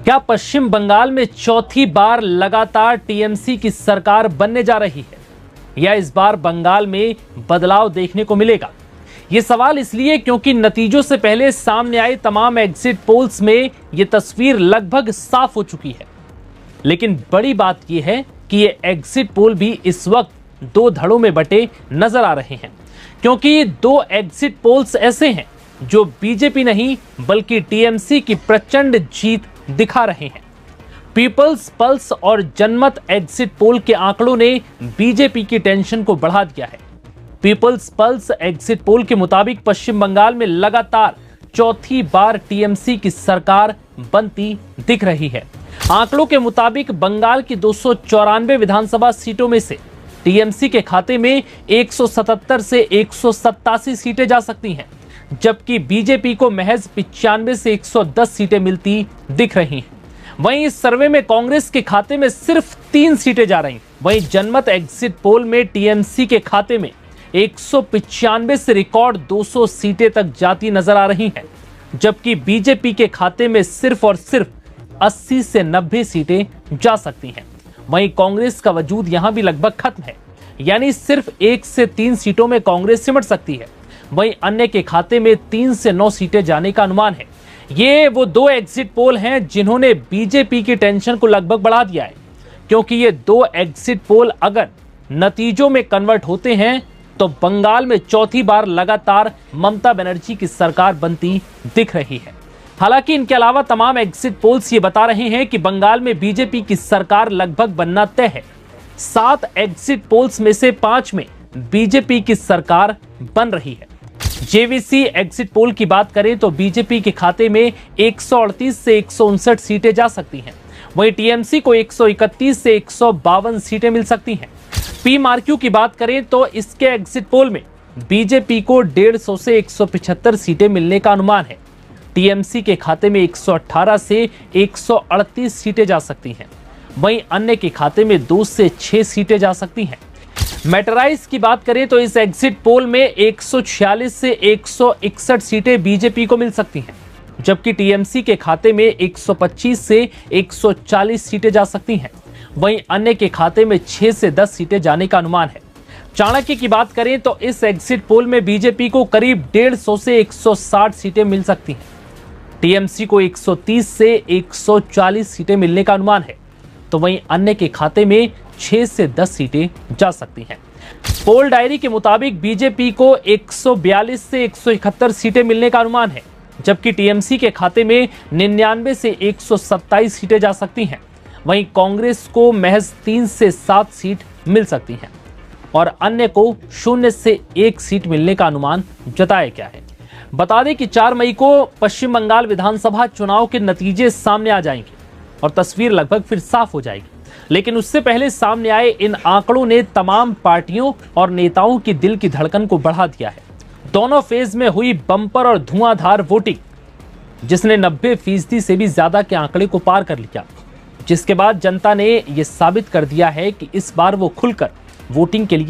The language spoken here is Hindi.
क्या पश्चिम बंगाल में चौथी बार लगातार टीएमसी की सरकार बनने जा रही है, या इस बार बंगाल में बदलाव देखने को मिलेगा? यह सवाल इसलिए क्योंकि नतीजों से पहले सामने आए तमाम एग्जिट पोल्स में यह तस्वीर लगभग साफ हो चुकी है। लेकिन बड़ी बात यह है कि ये एग्जिट पोल भी इस वक्त दो धड़ों में बटे नजर आ रहे हैं, क्योंकि दो एग्जिट पोल्स ऐसे हैं जो बीजेपी नहीं बल्कि टीएमसी की प्रचंड जीत दिखा रहे हैं। पीपल्स पल्स और जनमत एग्जिट पोल के आंकड़ों ने बीजेपी की टेंशन को बढ़ा दिया है। पीपल्स पल्स एग्जिट पोल के मुताबिक पश्चिम बंगाल में लगातार चौथी बार टीएमसी की सरकार बनती दिख रही है। आंकड़ों के मुताबिक बंगाल की 294 विधानसभा सीटों में से टीएमसी के खाते में 177 से 187 सीटें जा सकती हैं, जबकि बीजेपी को महज 95 से 110 सीटें मिलती दिख रही हैं। वहीं इस सर्वे में कांग्रेस के खाते में सिर्फ 3 सीटें जा रही। वहीं जनमत एग्जिट पोल में टीएमसी के खाते में 195 से रिकॉर्ड 200 सीटें तक जाती नजर आ रही हैं, जबकि बीजेपी के खाते में सिर्फ और सिर्फ 80 से 90 सीटें जा सकती हैं। वहीं कांग्रेस का वजूद यहां भी लगभग खत्म है, यानी सिर्फ 1 से 3 सीटों में कांग्रेस सिमट सकती है। वहीं अन्य के खाते में 3 से 9 सीटें जाने का अनुमान है। ये वो दो एग्जिट पोल हैं जिन्होंने बीजेपी की टेंशन को लगभग बढ़ा दिया है, क्योंकि ये दो एग्जिट पोल अगर नतीजों में कन्वर्ट होते हैं तो बंगाल में चौथी बार लगातार ममता बनर्जी की सरकार बनती दिख रही है। हालांकि इनके अलावा तमाम एग्जिट पोल्स ये बता रहे हैं कि बंगाल में बीजेपी की सरकार लगभग बनना तय है। 7 एग्जिट पोल्स में से 5 में बीजेपी की सरकार बन रही है। जेवीसी एग्जिट पोल की बात करें तो बीजेपी के खाते में 138 से 159 सीटें जा सकती हैं। वहीं टीएमसी को 131 से 152 सीटें मिल सकती हैं। पीएमआरक्यू की बात करें तो इसके एग्जिट पोल में बीजेपी को 150 से 175 सीटें मिलने का अनुमान है। टीएमसी के खाते में 118 से 138 सीटें जा सकती हैं। वहीं अन्य के खाते में 2 से 6 सीटें जा सकती हैं। मैटराइज की बात करें तो इस एग्जिट पोल में 146 से 161 सीटें बीजेपी को मिल सकती हैं, जबकि टीएमसी के खाते में 125 से 140 सीटें जा सकती हैं। वहीं अन्य के खाते में 6 से 10 सीटें जाने का अनुमान है। चाणक्य की बात करें तो इस एग्जिट पोल में बीजेपी को करीब 150 से 160 सीटें मिल सकती हैं। टीएमसी को 130 से 140 सीटें मिलने का अनुमान है, तो वहीं अन्य के खाते में 6 से 10 सीटें जा सकती हैं। पोल डायरी के मुताबिक बीजेपी को 142 से 171 सीटें मिलने का अनुमान है, जबकि टीएमसी के खाते में 99 से 127 सीटें जा सकती हैं। वहीं कांग्रेस को महज 3 से 7 सीट मिल सकती हैं और अन्य को 0 से 1 सीट मिलने का अनुमान जताया गया है। बता दें कि 4 मई को पश्चिम बंगाल विधानसभा चुनाव के नतीजे सामने आ जाएंगे और तस्वीर लगभग फिर साफ हो जाएगी। लेकिन उससे पहले सामने आए इन आंकड़ों ने तमाम पार्टियों और नेताओं की दिल की धड़कन को बढ़ा दिया है। दोनों फेज में हुई बम्पर और धुआंधार वोटिंग, जिसने 90% से भी ज्यादा के आंकड़े को पार कर लिया, जिसके बाद जनता ने यह साबित कर दिया है कि इस बार वो खुलकर वोटिंग के लिए